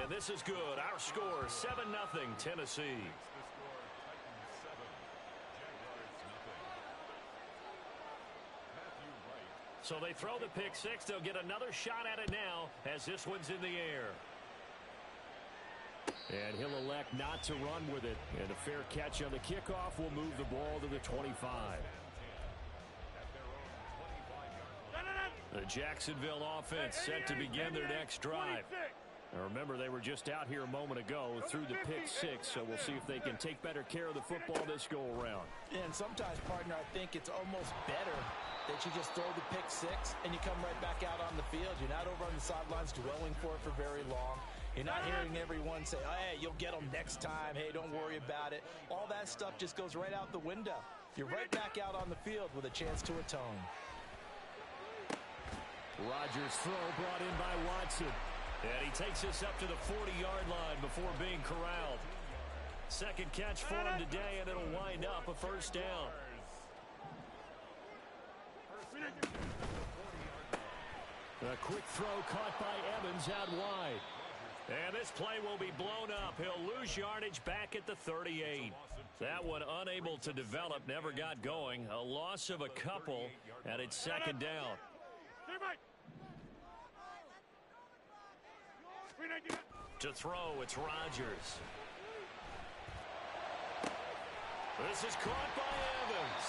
And this is good. Our score, 7-0 Tennessee. So they throw the pick six. They'll get another shot at it now as this one's in the air. And he'll elect not to run with it. And a fair catch on the kickoff will move the ball to the 25. The Jacksonville offense set to begin their next drive. Now remember, they were just out here a moment ago through the pick six, so we'll see if they can take better care of the football this go-around. And sometimes, partner, I think it's almost better that you just throw the pick six and you come right back out on the field. You're not over on the sidelines dwelling for it for very long. You're not hearing everyone say, oh, hey, you'll get them next time. Hey, don't worry about it. All that stuff just goes right out the window. You're right back out on the field with a chance to atone. Rodgers' throw brought in by Watson. And he takes us up to the 40-yard line before being corralled. Second catch for him today, and it'll wind up a first down. A quick throw caught by Evans out wide. And this play will be blown up. He'll lose yardage back at the 38. That one unable to develop, never got going. A loss of a couple, and it's second down. To throw, it's Rodgers. This is caught by Evans.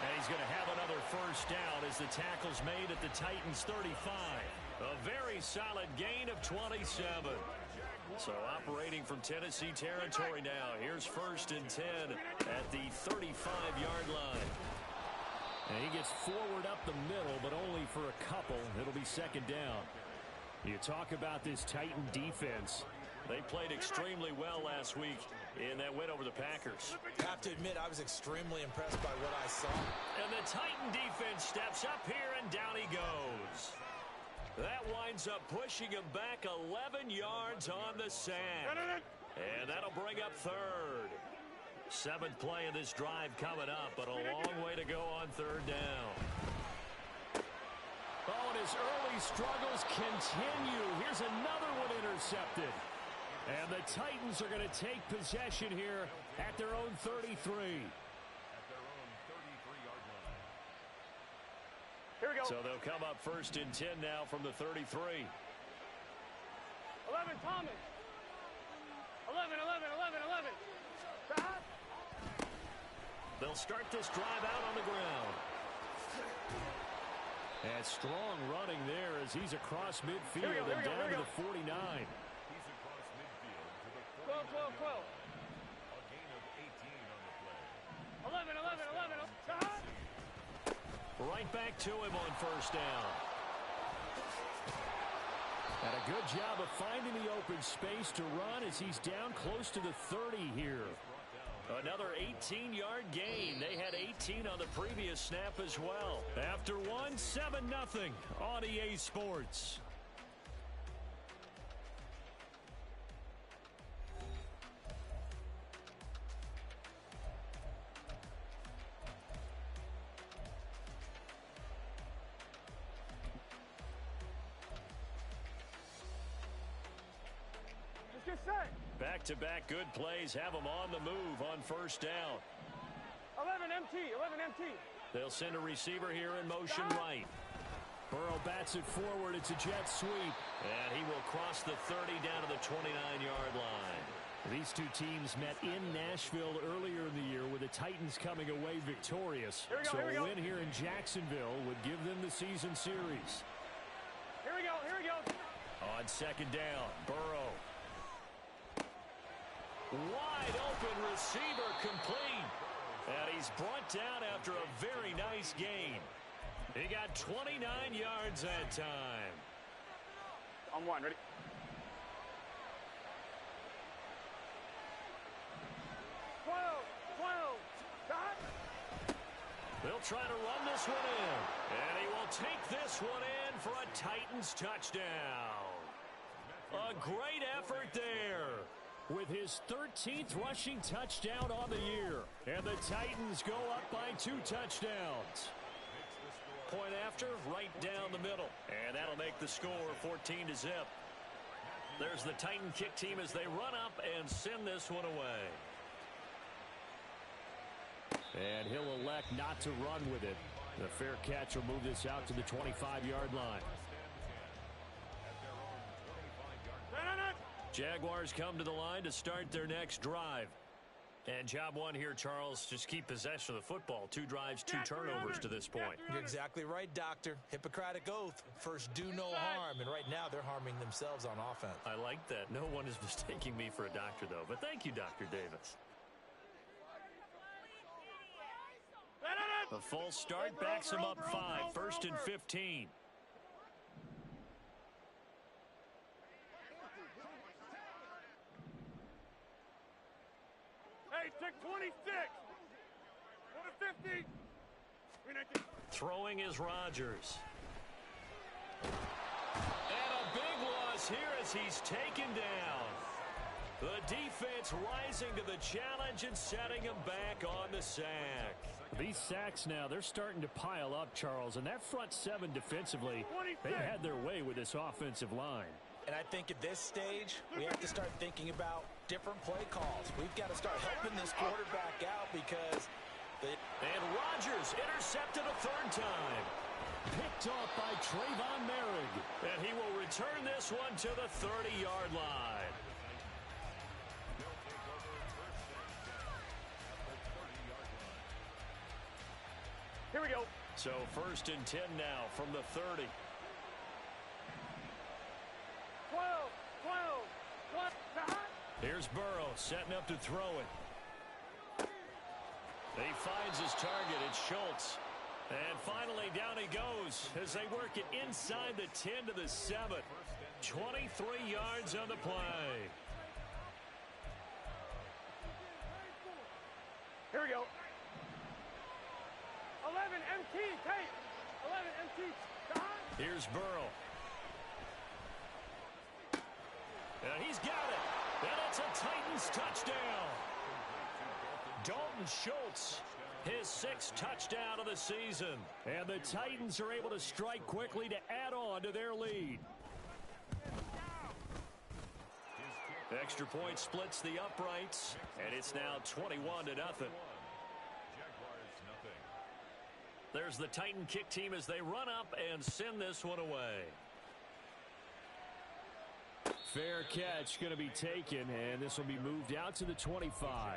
And he's going to have another first down as the tackle's made at the Titans' 35. A very solid gain of 27. So operating from Tennessee territory now. Here's 1st and 10 at the 35-yard line. And he gets forward up the middle, but only for a couple. It'll be second down. You talk about this Titan defense. They played extremely well last week in that win over the Packers. I have to admit, I was extremely impressed by what I saw. And the Titan defense steps up here, and down he goes. That winds up pushing him back 11 yards on the sack. And that'll bring up third. 7th play of this drive coming up, but a long way to go on third down. Oh, and his early struggles continue. Here's another one intercepted. And the Titans are going to take possession here at their own 33. Here we go. So they'll come up 1st and 10 now from the 33. 11, Thomas. 11. Stop. They'll start this drive out on the ground. And strong running there as he's across midfield and down to the 49. 12. A gain of 18 on the play. 11. Stop. Right back to him on first down. And a good job of finding the open space to run as he's down close to the 30 here. Another 18-yard gain. They had 18 on the previous snap as well. After one, 7-0 on EA Sports. Back-to-back good plays have them on the move on first down. 11 MT. They'll send a receiver here in motion right. Burrow bats it forward. It's a jet sweep. And he will cross the 30 down to the 29-yard line. These two teams met in Nashville earlier in the year with the Titans coming away victorious. So a win here in Jacksonville would give them the season series. Here we go. On second down, Burrow. Wide open receiver complete. And he's brought down after a very nice gain. He got 29 yards that time. On one, ready? Stop. They'll try to run this one in. And he will take this one in for a Titans touchdown. A great effort there. With his 13th rushing touchdown on the year. And the Titans go up by 2 touchdowns. Point after, right down the middle. And that'll make the score 14-0. There's the Titan kick team as they run up and send this one away. And he'll elect not to run with it. The fair catch will move this out to the 25-yard line. Jaguars come to the line to start their next drive. And job one here, Charles, just keep possession of the football. 2 drives, 2 turnovers to this point. You're exactly right, Doctor. Hippocratic oath. First, do no harm. And right now, they're harming themselves on offense. I like that. No one is mistaking me for a doctor, though. But thank you, Dr. Davis. The false start backs him up 5. First and 15. Hey, check 26. Go to 50. Throwing is Rodgers. And a big loss here as he's taken down. The defense rising to the challenge and setting him back on the sack. These sacks now, they're starting to pile up, Charles. And that front 7 defensively, they've had their way with this offensive line. And I think at this stage, we have to start thinking about different play calls. We've got to start helping this quarterback out because And Rodgers intercepted a 3rd time. Picked off by Trayvon Merrick. And he will return this one to the 30-yard line. Here we go. So 1st and 10 now from the 30. 12, 12, 12. Here's Burrow setting up to throw it. He finds his target. It's Schultz. And finally down he goes as they work it inside the 10 to the 7. 23 yards on the play. Here we go. 11 MT, Tate. 11 MT. Here's Burrow. And he's got it. And it's a Titans touchdown. Dalton Schultz, his 6th touchdown of the season. And the Titans are able to strike quickly to add on to their lead. Extra point splits the uprights, and it's now 21-0. There's the Titan kick team as they run up and send this one away. Fair catch going to be taken, and this will be moved out to the 25.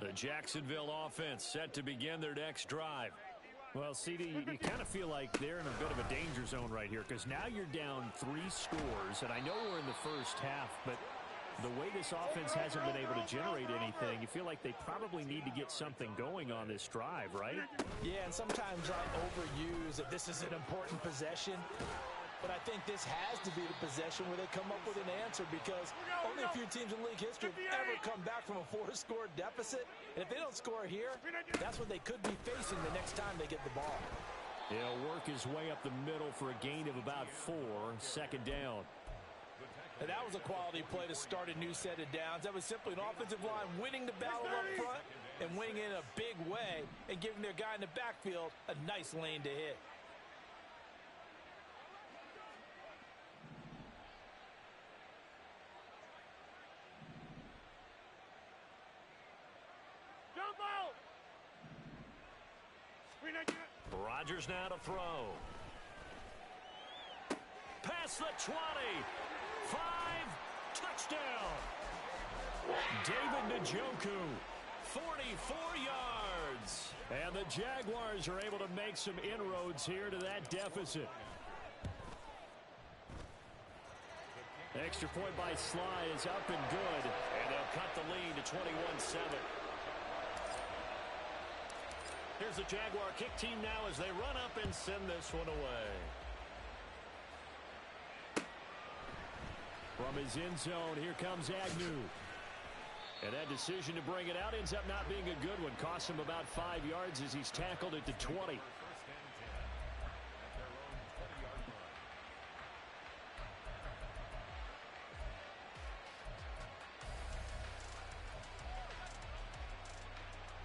The Jacksonville offense set to begin their next drive. Well, CD, you kind of feel like they're in a bit of a danger zone right here because now you're down 3 scores, and I know we're in the first half, but the way this offense hasn't been able to generate anything, you feel like they probably need to get something going on this drive, right? Yeah, and sometimes I overuse that this is an important possession. But I think this has to be the possession where they come up with an answer because only a few teams in league history have ever come back from a 4-score deficit. And if they don't score here, that's what they could be facing the next time they get the ball. He'll work his way up the middle for a gain of about 4, 2nd down. And that was a quality play to start a new set of downs. That was simply an offensive line winning the battle up front and winning in a big way and giving their guy in the backfield a nice lane to hit. Rodgers now to throw. Past the 20. 5. Touchdown. David Njoku. 44 yards. And the Jaguars are able to make some inroads here to that deficit. Extra point by Sly is up and good. And they'll cut the lead to 21-7. Here's the Jaguar kick team now as they run up and send this one away. From his end zone, here comes Agnew. And that decision to bring it out ends up not being a good one. Costs him about 5 yards as he's tackled at the 20.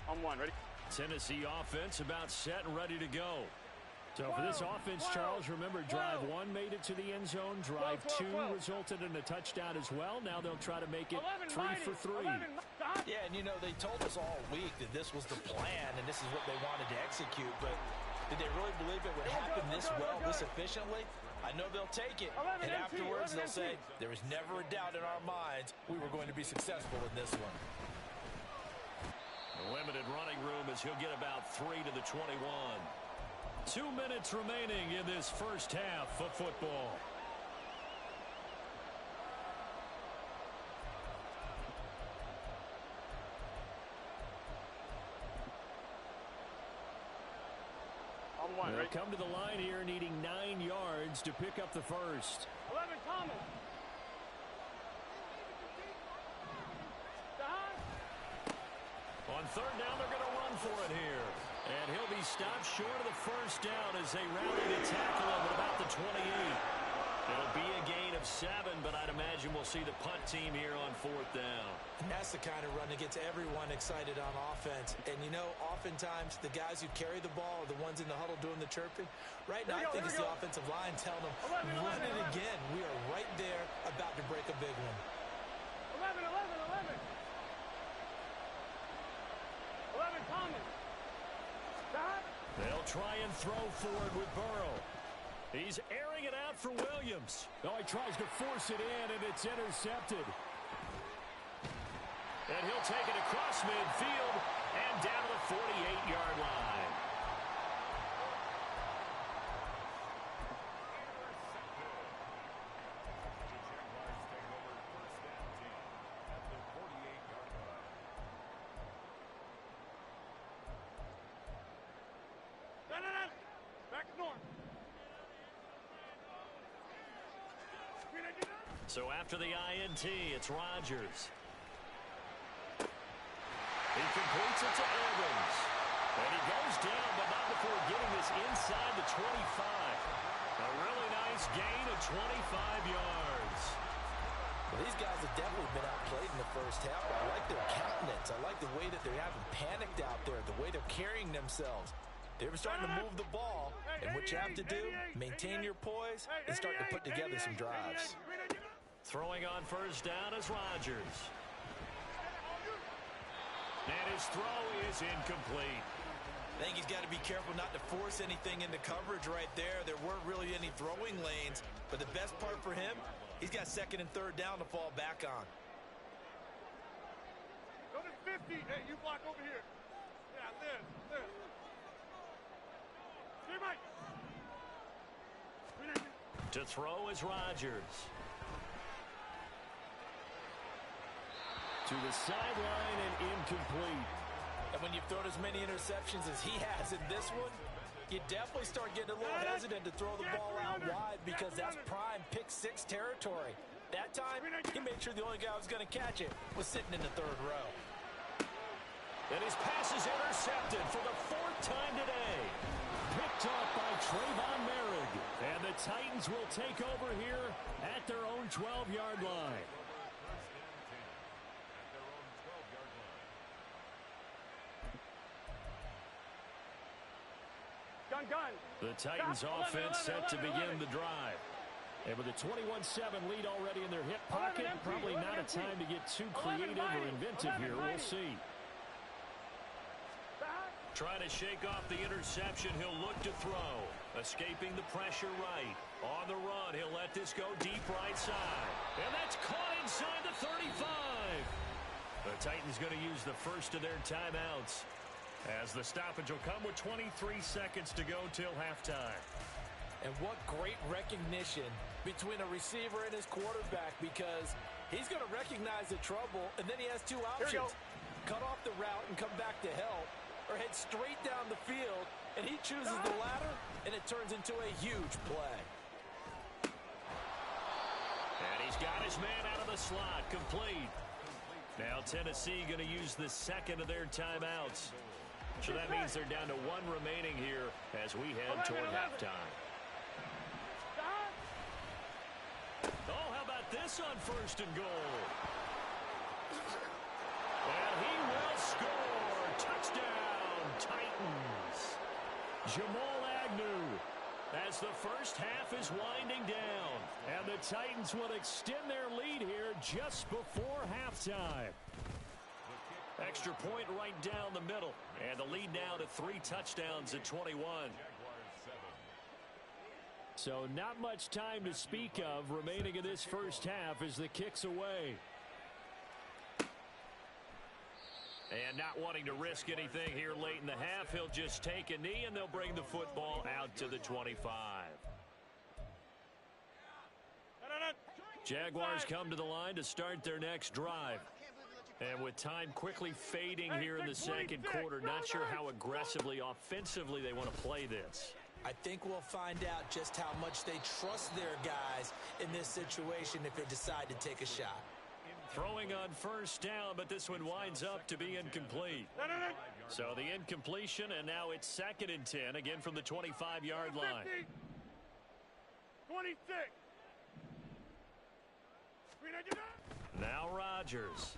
On 1, ready? Tennessee offense about set and ready to go. So for this offense, Charles, remember drive 1 made it to the end zone. Drive 2 resulted in a touchdown as well. Now they'll try to make it 3 for 3. Yeah, and you know, they told us all week that this was the plan and this is what they wanted to execute, but did they really believe it would happen this well, this efficiently? I know they'll take it, and afterwards they'll say, there was never a doubt in our minds we were going to be successful in this one. Limited running room as he'll get about 3 to the 21. 2 minutes remaining in this first half of football. They'll come to the line here needing 9 yards to pick up the first. 11, Thomas. On third down, they're going to run for it here. And he'll be stopped short of the first down as they rally to tackle him at about the 28. It'll be a gain of 7, but I'd imagine we'll see the punt team here on fourth down. And that's the kind of run that gets everyone excited on offense. And, you know, oftentimes the guys who carry the ball are the ones in the huddle doing the chirping. Right now, I think it's the offensive line telling them, run it again. We are right there about to break a big one. 11, 11, 11. 11, Thomas. Stop. They'll try and throw forward with Burrow. He's airing it out for Williams. Oh, he tries to force it in, and it's intercepted. And he'll take it across midfield and down to the 48-yard line. Back to north. So after the INT, it's Rodgers. He completes it to Evans. And he goes down, but not before getting this inside the 25. A really nice gain of 25 yards. Well, these guys have definitely been outplayed in the first half. I like their countenance. I like the way that they haven't panicked out there, the way they're carrying themselves. They're starting to move the ball, and what you have to do, maintain your poise and start to put together some drives. Throwing on first down is Rodgers. And his throw is incomplete. I think he's got to be careful not to force anything into coverage right there. There weren't really any throwing lanes, but the best part for him, he's got second and third down to fall back on. Go to 50. Hey, you block over here. Yeah, this. Here, Mike. To throw is Rodgers. To the sideline and incomplete. And when you've thrown as many interceptions as he has in this one, you definitely start getting a little hesitant to throw the ball out wide because that's prime pick-6 territory. That time, he made sure the only guy who was going to catch it was sitting in the third row. And his pass is intercepted for the 4th time today. Picked off by Trayvon Merrick. And the Titans will take over here at their own 12-yard line. Gun. The Titans offense set to begin the drive. And with a 21-7 lead already in their hip pocket, probably not a time to get too creative or inventive here. We'll see. Trying to shake off the interception, he'll look to throw. Escaping the pressure right. On the run, he'll let this go deep right side. And that's caught inside the 35. The Titans going to use the first of their timeouts, as the stoppage will come with 23 seconds to go till halftime. And what great recognition between a receiver and his quarterback, because he's going to recognize the trouble, and then he has two options. Cut off the route and come back to help, or head straight down the field, and he chooses the latter, and it turns into a huge play. And he's got his man out of the slot, complete. Now Tennessee going to use the second of their timeouts. So that means they're down to 1 remaining here as we head toward halftime. Oh, how about this on 1st and goal? And he will score. Touchdown, Jamal Agnew, as the first half is winding down. And the Titans will extend their lead here just before halftime. Extra point right down the middle. And the lead now to 3 touchdowns at 21. So not much time to speak of remaining in this first half as the kick's away. And not wanting to risk anything here late in the half, he'll just take a knee and they'll bring the football out to the 25. Jaguars come to the line to start their next drive. And with time quickly fading here in the second quarter, not sure how aggressively, offensively they want to play this. I think we'll find out just how much they trust their guys in this situation if they decide to take a shot. Throwing on first down, but this one winds up to be incomplete. So the incompletion, and now it's 2nd and 10, again from the 25-yard line. 26. Now Rodgers.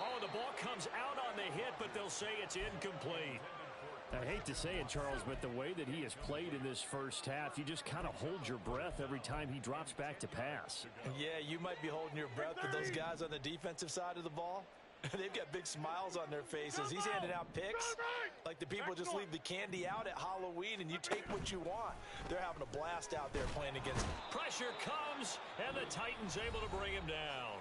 Oh, the ball comes out on the hit, but they'll say it's incomplete. I hate to say it, Charles, but the way that he has played in this first half, you just kind of hold your breath every time he drops back to pass. Yeah, you might be holding your breath, but those guys on the defensive side of the ball, they've got big smiles on their faces. He's handing out picks like the people just leave the candy out at Halloween and you take what you want. They're having a blast out there playing against him. Pressure comes, and the Titans able to bring him down.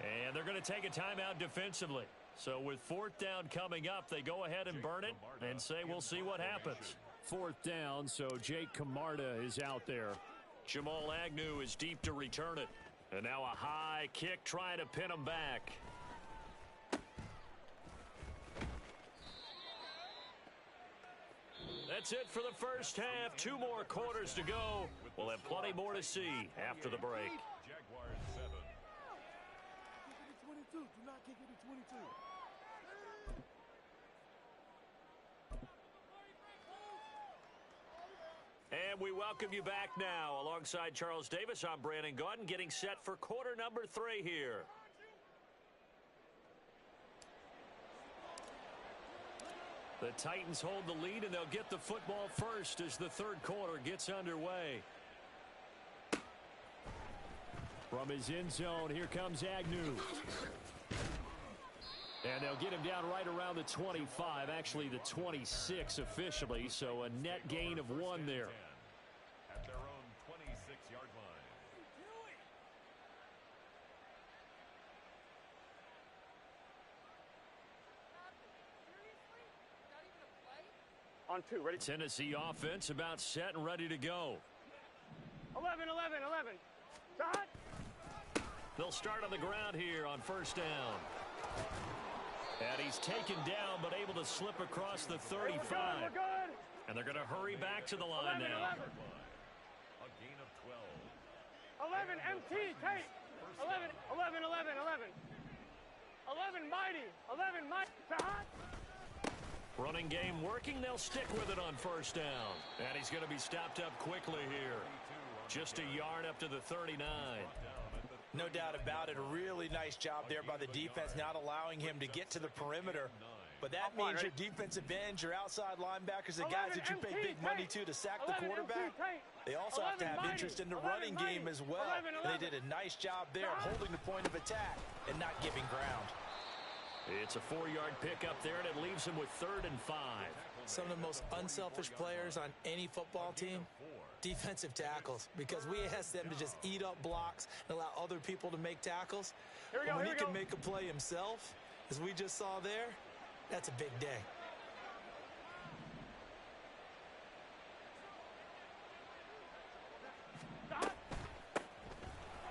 And they're going to take a timeout defensively. So with 4th down coming up, they go ahead and burn it and say we'll see what happens. 4th down, so Jake Camarda is out there. Jamal Agnew is deep to return it. And now a high kick trying to pin him back. That's it for the first half. 2 more quarters to go. We'll have plenty more to see after the break. Jaguars 7. 22. Do not kick it to 22. And we welcome you back now. Alongside Charles Davis, I'm Brandon Gaudin, getting set for quarter number 3 here. The Titans hold the lead, and they'll get the football first as the 3rd quarter gets underway. From his end zone, here comes Agnew. And they'll get him down right around the 25, actually the 26 officially, so a net gain of 1 there. At their own 26-yard line. On 2, ready? Tennessee offense about set and ready to go. 11. Shot. They'll start on the ground here on first down. And he's taken down, but able to slip across the 35. We're good. And they're going to hurry back to the line 11, now. 11. A gain of 12. 11 MT, Tate. 11 mighty. 11 mighty. Shot. Running game working. They'll stick with it on first down. And he's going to be stopped up quickly here. Just a yard up to the 39. No doubt about it. A really nice job there by the defense, not allowing him to get to the perimeter. But that means your defensive ends, your outside linebackers, the guys that you pay big money to sack the quarterback, they also have to have interest in the running game as well. And they did a nice job there holding the point of attack and not giving ground. It's a 4-yard pickup there, and it leaves him with 3rd and 5. Some of the most unselfish players on any football team, defensive tackles, because we ask them to just eat up blocks and allow other people to make tackles. When he can make a play himself, as we just saw there, that's a big day.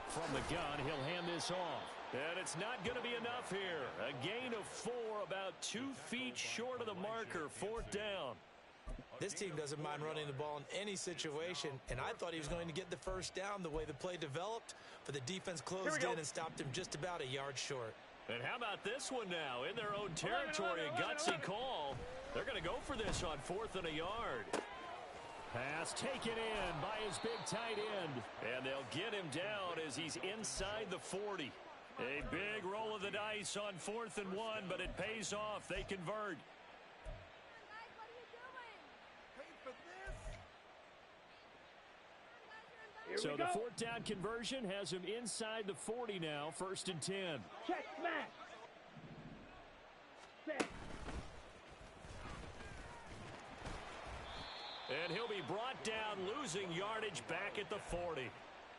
From the gun, he'll hand this off. And it's not going to be enough here. A gain of 4, about 2 feet short of the marker, 4th down. This team doesn't mind running the ball in any situation, and I thought he was going to get the first down the way the play developed, but the defense closed in and stopped him just about a yard short. And how about this one now? In their own territory, a gutsy call. They're going to go for this on 4th and a yard. Pass taken in by his big tight end. And they'll get him down as he's inside the 40. A big roll of the dice on 4th and 1, but it pays off. They convert. So the fourth down conversion has him inside the 40 now, 1st and 10. Check, smash. Set. And he'll be brought down, losing yardage back at the 40.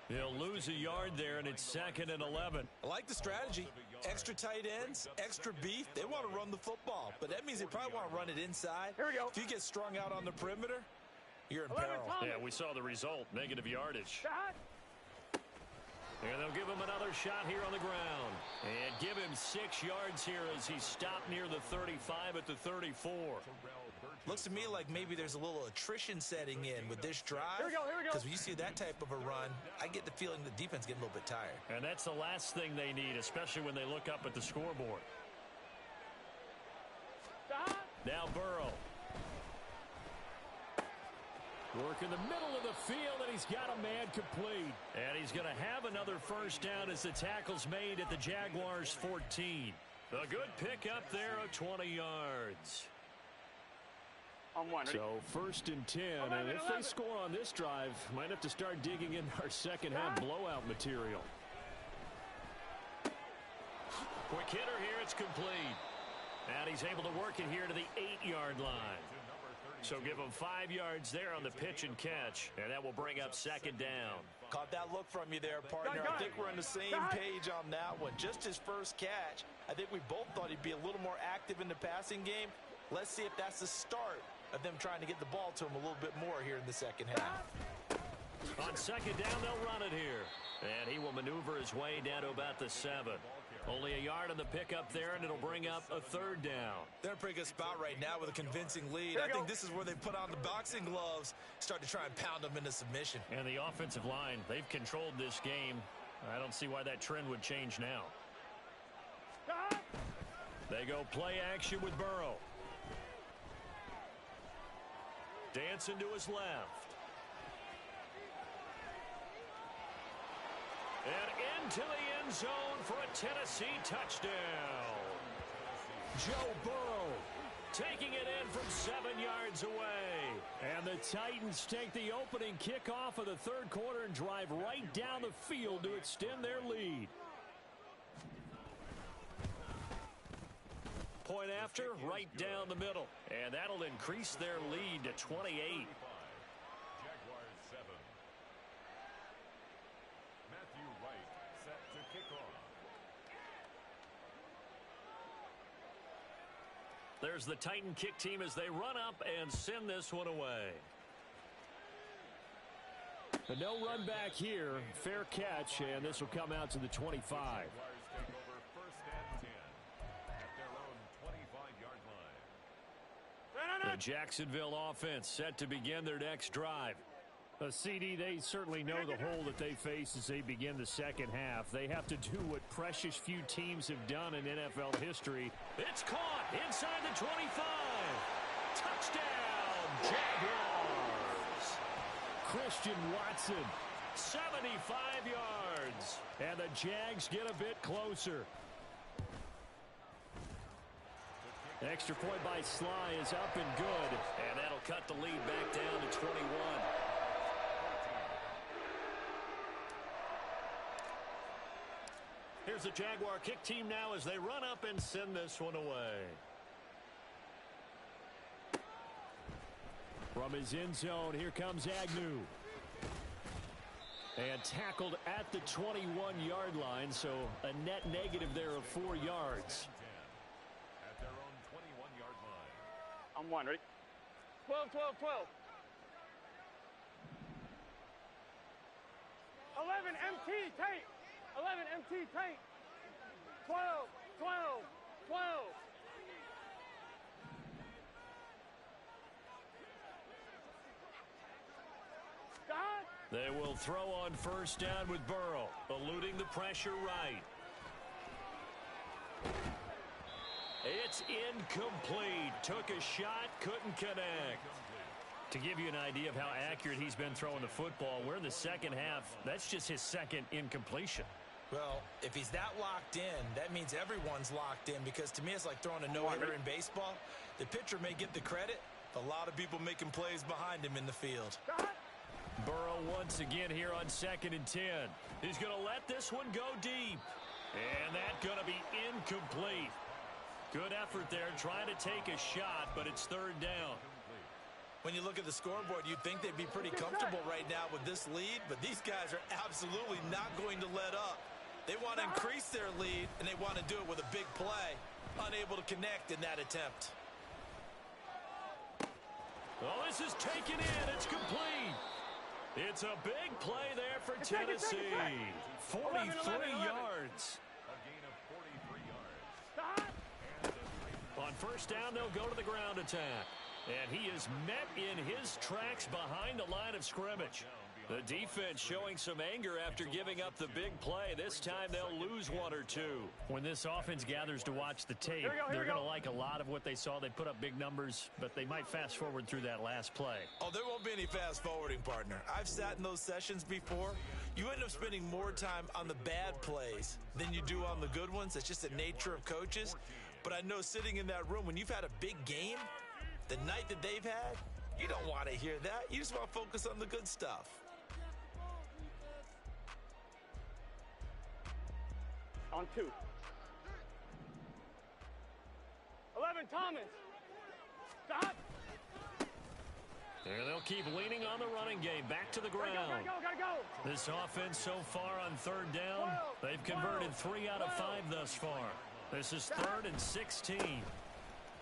He'll lose a yard there, and it's 2nd and 11. I like the strategy. Extra tight ends, extra beef. They want to run the football, but that means they probably want to run it inside. Here we go. If you get strung out on the perimeter, you're in peril. Yeah, we saw the result, negative yardage. Shot. And they'll give him another shot here on the ground. And give him 6 yards here as he stopped near the 35 at the 34. Looks to me like maybe there's a little attrition setting in with this drive. Here we go, here we go. Because when you see that type of a run, I get the feeling the defense getting a little bit tired. And that's the last thing they need, especially when they look up at the scoreboard. Shot. Now Burrow. Work in the middle of the field, and he's got a man complete. And he's going to have another first down as the tackle's made at the Jaguars' 14. A good pickup there of 20 yards. On one. So 1st and 10, and if they score on this drive, might have to start digging in our second half blowout material. Quick hitter here, it's complete. And he's able to work it here to the 8-yard line. So give him 5 yards there on the pitch and catch, and that will bring up 2nd down. Caught that look from you there, partner. I think we're on the same page on that one. Just his first catch, I think we both thought he'd be a little more active in the passing game. Let's see if that's the start of them trying to get the ball to him a little bit more here in the second half. On 2nd down, they'll run it here. And he will maneuver his way down to about the 7. Only a yard on the pickup there, and it'll bring up a 3rd down. They're in a pretty good spot right now with a convincing lead. I think this is where they put on the boxing gloves, start to try and pound them into submission. And the offensive line, they've controlled this game. I don't see why that trend would change now. They go play action with Burrow. Dancing to his left. And into the end zone for a Tennessee touchdown. Joe Burrow Taking it in from 7 yards away. And the Titans take the opening kickoff of the 3rd quarter and drive right down the field to extend their lead. Point after, right down the middle. And that'll increase their lead to 28. Jaguars 7. Matthew Wright set to kick off. There's the Titan kick team as they run up and send this one away. But no run back here. Fair catch, and this will come out to the 25. Jaguars take over 1st and 10 at their own 25-yard line. The Jacksonville offense set to begin their next drive. CD, they certainly know the hole that they face as they begin the second half. They have to do what precious few teams have done in NFL history. It's caught inside the 25. Touchdown, Jaguars. Christian Watson. 75 yards. And the Jags get a bit closer. Extra point by Sly is up and good. And that'll cut the lead back down to 21. Here's the Jaguar kick team now as they run up and send this one away. From his end zone, here comes Agnew. And tackled at the 21-yard line, so a net negative there of 4 yards. At their own 21-yard line. I'm one, ready? 12, 12, 12. 11, MT, tape. 11, MT, tape. 12, 12, 12. God. They will throw on 1st down with Burrow, eluding the pressure right. It's incomplete. Took a shot, couldn't connect. To give you an idea of how accurate he's been throwing the football, we're in the second half. That's just his 2nd incompletion. Well, if he's that locked in, that means everyone's locked in, because to me it's like throwing a no-hitter in baseball. The pitcher may get the credit, a lot of people making plays behind him in the field. Burrow once again here on 2nd and 10. He's going to let this one go deep. And that's going to be incomplete. Good effort there trying to take a shot, but it's 3rd down. When you look at the scoreboard, you'd think they'd be pretty comfortable right now with this lead, but these guys are absolutely not going to let up. They want to increase their lead, and they want to do it with a big play. Unable to connect in that attempt. Oh, this is taken in. It's complete. It's a big play there for Tennessee. 43 yards. A gain of 43 yards. On 1st down, they'll go to the ground attack. And he is met in his tracks behind the line of scrimmage. The defense showing some anger after giving up the big play. This time they'll lose 1 or 2. When this offense gathers to watch the tape, they're going to like a lot of what they saw. They put up big numbers, but they might fast forward through that last play. Oh, there won't be any fast forwarding, partner. I've sat in those sessions before. You end up spending more time on the bad plays than you do on the good ones. It's just the nature of coaches. But I know sitting in that room, when you've had a big game, the night that they've had, you don't want to hear that. You just want to focus on the good stuff. On 2. 11, Thomas. Stop. And they'll keep leaning on the running game. Back to the ground. Gotta go. This offense so far on 3rd down, they've converted 3 out of 5 thus far. This is 3rd and 16.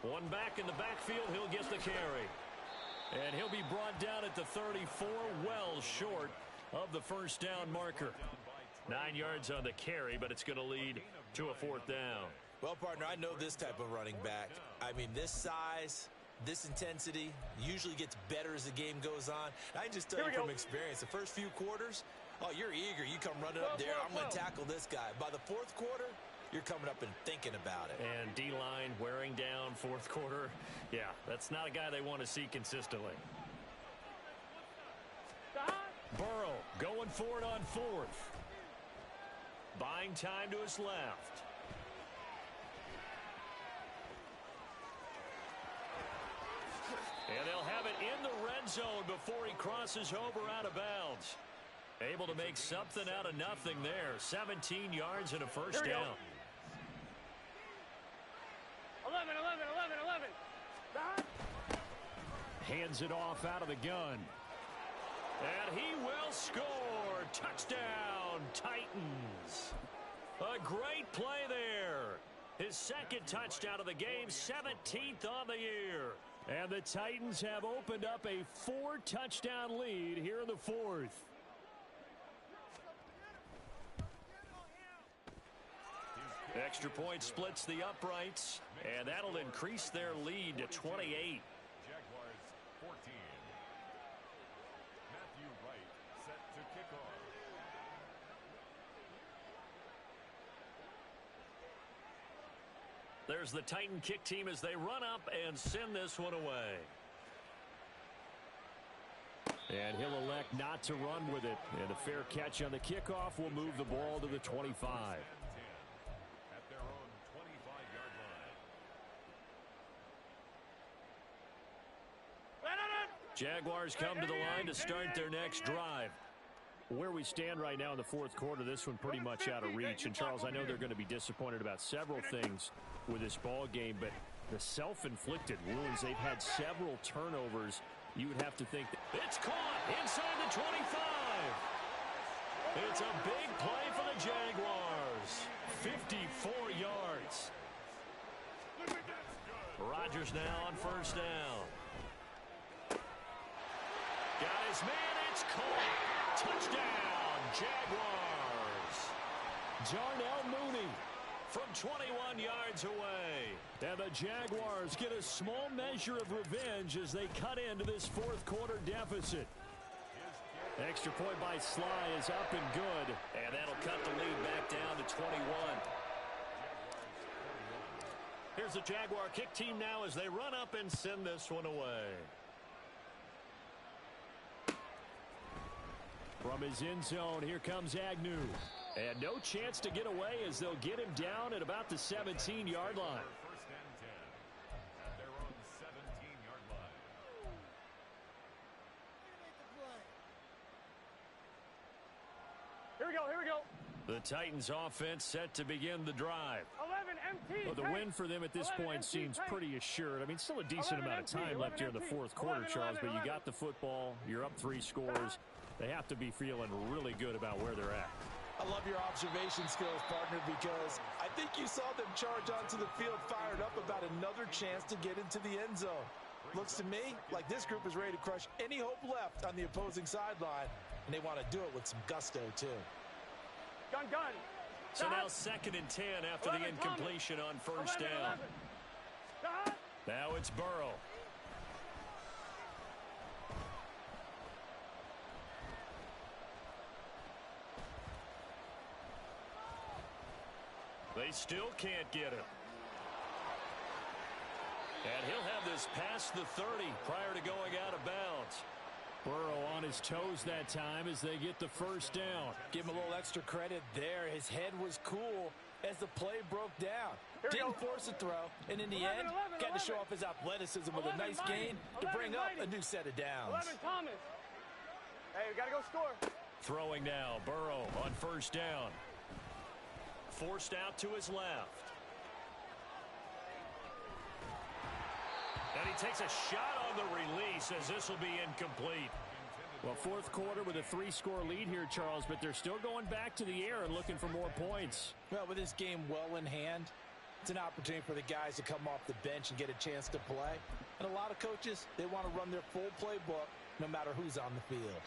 One back in the backfield, he'll get the carry. And he'll be brought down at the 34, well short of the 1st down marker. 9 yards on the carry, but it's going to lead to a 4th down. Well, partner, I know this type of running back. I mean, this size, this intensity usually gets better as the game goes on. I can just tell you from experience, the first few quarters, oh, you're eager. You come running up there, I'm going to tackle this guy. By the 4th quarter, you're coming up and thinking about it. And D-line wearing down 4th quarter. Yeah, that's not a guy they want to see consistently. Burrow going for it on 4th. Buying time to his left. And they'll have it in the red zone before he crosses over out of bounds. Able to make something out of nothing there. 17 yards and a 1st down. 11. Hands it off out of the gun. And he will score. Touchdown, Titans. A great play there. His 2nd touchdown of the game, 17th on the year. And the Titans have opened up a 4-touchdown lead here in the 4th. Extra point splits the uprights, and that'll increase their lead to 28. Jaguars 14. Matthew Wright set to kick off. There's the Titan kick team as they run up and send this one away. And he'll elect not to run with it. And a fair catch on the kickoff will move the ball to the 25. At their own 25-yard line. Jaguars come to the line to start their next drive. Where we stand right now in the 4th quarter, this one pretty much out of reach. And, Charles, I know they're going to be disappointed about several things with this ball game, but the self-inflicted wounds, they've had several turnovers. You would have to think that it's caught inside the 25. It's a big play for the Jaguars. 54 yards. Rodgers now on 1st down. Got his man. It's caught. Touchdown, Jaguars. Darnell Mooney from 21 yards away. And the Jaguars get a small measure of revenge as they cut into this 4th quarter deficit. Extra point by Sly is up and good. And that'll cut the lead back down to 21. Here's the Jaguar kick team now as they run up and send this one away. From his end zone, here comes Agnew. And no chance to get away as they'll get him down at about the 17-yard line. 1st and 10. At their own 17-yard line. Here we go, here we go. The Titans offense set to begin the drive. 11 MT. Well, the win for them at this point seems pretty assured. I mean, still a decent amount of time left here in the fourth quarter, Charles, but you got the football. You're up 3 scores. They have to be feeling really good about where they're at. I love your observation skills, partner, because I think you saw them charge onto the field fired up about another chance to get into the end zone. Looks to me like this group is ready to crush any hope left on the opposing sideline, and they want to do it with some gusto, too. Gun. So now 2nd and 10 after the incompletion on first down. Now it's Burrow. They still can't get him. And he'll have this past the 30 prior to going out of bounds. Burrow on his toes that time as they get the first down. Give him a little extra credit there. His head was cool as the play broke down. Didn't force a throw, and in the end, got to show off his athleticism with a nice gain to bring up a new set of downs. 11 Thomas. Hey, we got to go score. Throwing now, Burrow on first down. Forced out to his left. And he takes a shot on the release as this will be incomplete. Well, fourth quarter with a 3-score lead here, Charles, but they're still going back to the air and looking for more points. Well, with this game well in hand, it's an opportunity for the guys to come off the bench and get a chance to play. And a lot of coaches, they want to run their full playbook no matter who's on the field.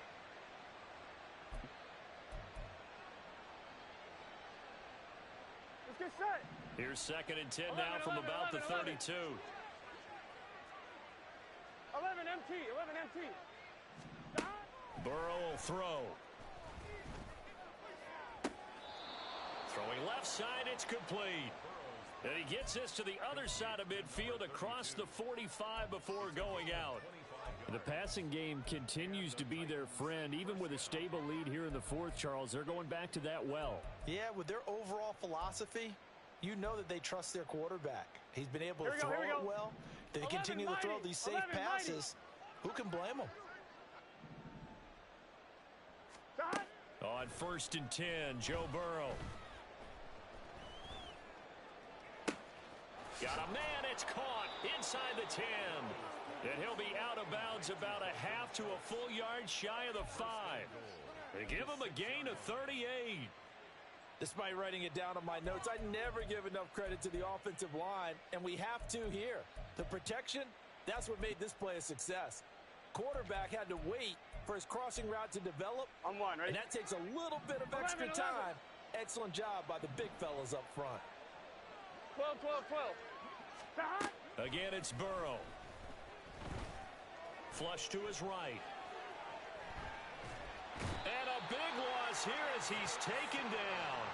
Let's get set. Here's 2nd and 10 now from about the 32. 11 MT. Burrow will throw. Throwing left side, it's complete. And he gets this to the other side of midfield across the 45 before going out. The passing game continues to be their friend, even with a stable lead here in the fourth, Charles. They're going back to that well. Yeah, with their overall philosophy, you know that they trust their quarterback. He's been able to throw it well. They continue to throw these safe passes. Who can blame them? On 1st and 10, Joe Burrow. Got a man, it's caught inside the 10. And he'll be out of bounds about a half to a full yard shy of the 5. They give him a gain of 38. Despite writing it down on my notes, I never give enough credit to the offensive line, and we have to here. The protection, that's what made this play a success. Quarterback had to wait for his crossing route to develop, I'm one, right? and that takes a little bit of extra 11. time. Excellent job by the big fellas up front. 12. Again, it's Burrow. Flush to his right. And a big loss here as he's taken down.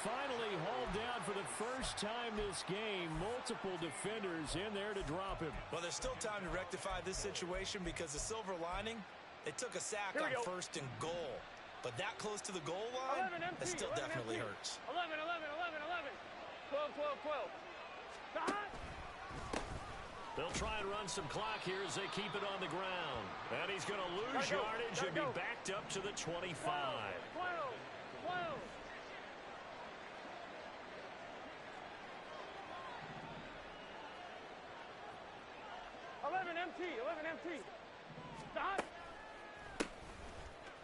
Finally hauled down for the first time this game. Multiple defenders in there to drop him. Well, there's still time to rectify this situation because the silver lining, they took a sack on 1st and goal. But that close to the goal line, that still definitely hurts. 11. 12. They'll try and run some clock here as they keep it on the ground. And he's going to lose yardage and be backed up to the 25. 12. 11 MT. Stop.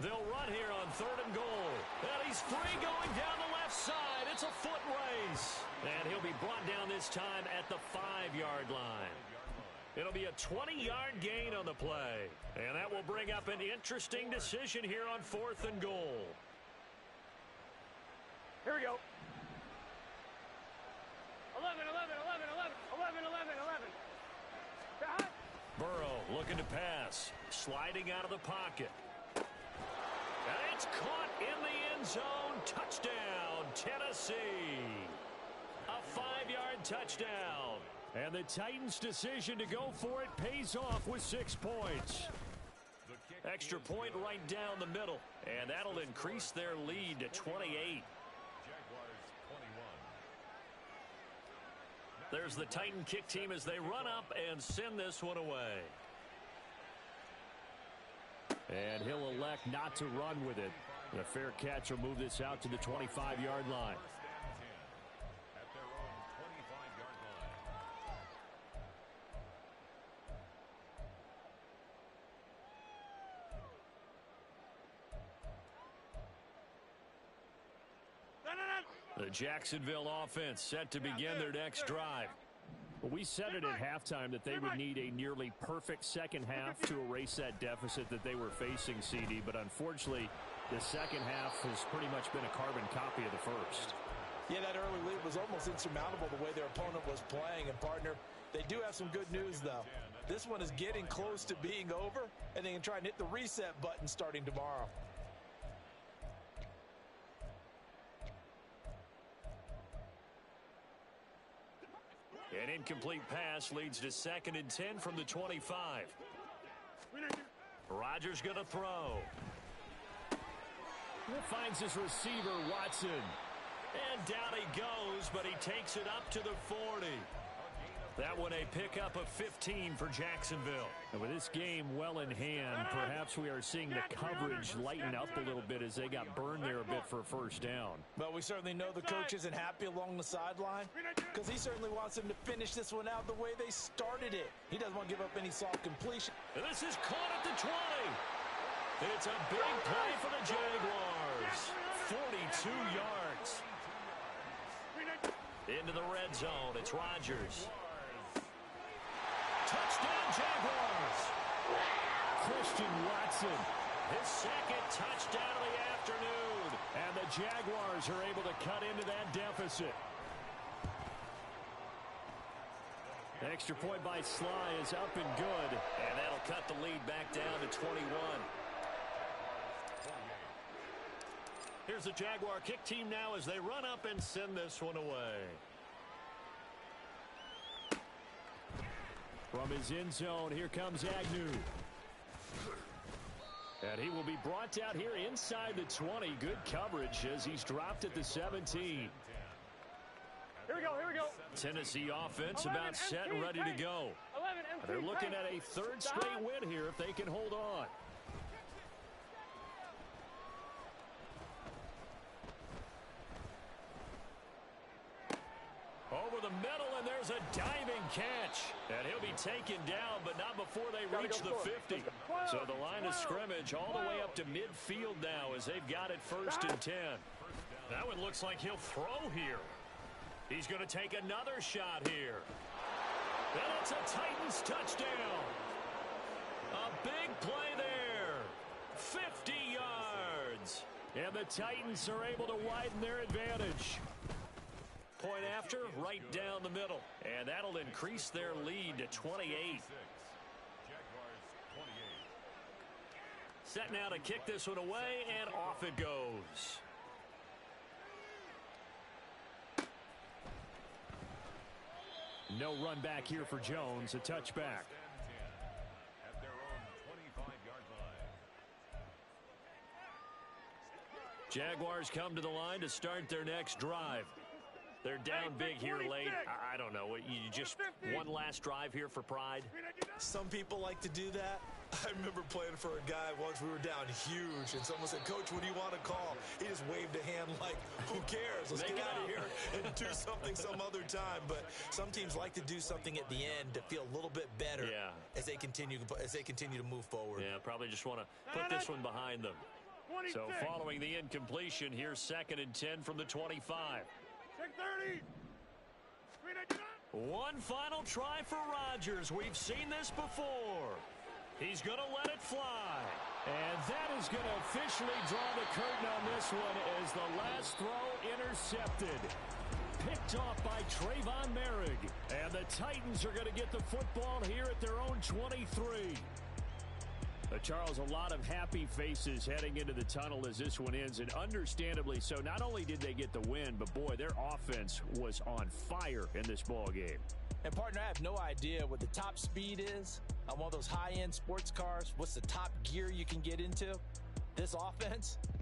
They'll run here on 3rd and goal. And he's free going down the left side. It's a foot race. And he'll be brought down this time at the 5-yard line. It'll be a 20-yard gain on the play. And that will bring up an interesting decision here on 4th and goal. Here we go. 11. Burrow looking to pass. Sliding out of the pocket. And it's caught in the end zone. Touchdown, Tennessee. A 5-yard touchdown. And the Titans' decision to go for it pays off with 6 points. Extra point right down the middle. And that'll increase their lead to 28. There's the Titan kick team as they run up and send this one away. And he'll elect not to run with it. The fair catch will move this out to the 25-yard line. At their own 25-yard line. The Jacksonville offense set to begin their next drive. Well, we said it at halftime that they would need a nearly perfect second half to erase that deficit that they were facing, CD. But unfortunately, the second half has pretty much been a carbon copy of the first. Yeah, that early lead was almost insurmountable the way their opponent was playing. And, partner, they do have some good news, though. This one is getting close to being over, and they can try and hit the reset button starting tomorrow. An incomplete pass leads to 2nd and 10 from the 25. Rodgers going to throw. Finds his receiver, Watson. And down he goes, but he takes it up to the 40. That one a pickup of 15 for Jacksonville. And with this game well in hand, perhaps we are seeing the coverage lighten up a little bit as they got burned there a bit for a first down. But we certainly know the coach isn't happy along the sideline because he certainly wants them to finish this one out the way they started it. He doesn't want to give up any soft completion. And this is caught at the 20. It's a big play for the Jaguars. 42 yards. Into the red zone. It's Rodgers. Touchdown, Jaguars. Christian Watson. His second touchdown of the afternoon. And the Jaguars are able to cut into that deficit. The extra point by Sly is up and good. And that'll cut the lead back down to 21. Here's the Jaguar kick team now as they run up and send this one away. From his end zone, here comes Agnew. And he will be brought down here inside the 20. Good coverage as he's dropped at the 17. Here we go, here we go. Tennessee offense about set and ready to go. 11 And they're looking at a third straight win here if they can hold on. Over the middle, and there's a diving catch. And he'll be taken down, but not before they reach the 50. So the line of scrimmage all the way up to midfield now as they've got it 1st and 10. That one looks like he'll throw here. He's going to take another shot here. And it's a Titans touchdown. A big play there. 50 yards. And the Titans are able to widen their advantage. Point after, right down the middle. And that'll increase their lead to 28. Jaguars 28. Set now to kick this one away, and off it goes. No run back here for Jones. A touchback. At their own 25-yard line. Jaguars come to the line to start their next drive. They're down big here late. I don't know. You just one last drive here for pride? Some people like to do that. I remember playing for a guy once. We were down huge, and someone said, "Coach, what do you want to call?" He just waved a hand like, "Who cares? Let's get out of here and do something some other time." But some teams like to do something at the end to feel a little bit better as they continue to move forward. Yeah, probably just want to put this one behind them. So following the incompletion, here's 2nd and 10 from the 25. 30. One final try for Rodgers. We've seen this before. He's going to let it fly. And that is going to officially draw the curtain on this one as the last throw intercepted. Picked off by Trayvon Merrick. And the Titans are going to get the football here at their own 23. Charles, a lot of happy faces heading into the tunnel as this one ends, and understandably so. Not only did they get the win, but boy, their offense was on fire in this ball game. And partner, I have no idea what the top speed is on one of those high-end sports cars. What's the top gear you can get into? This offense,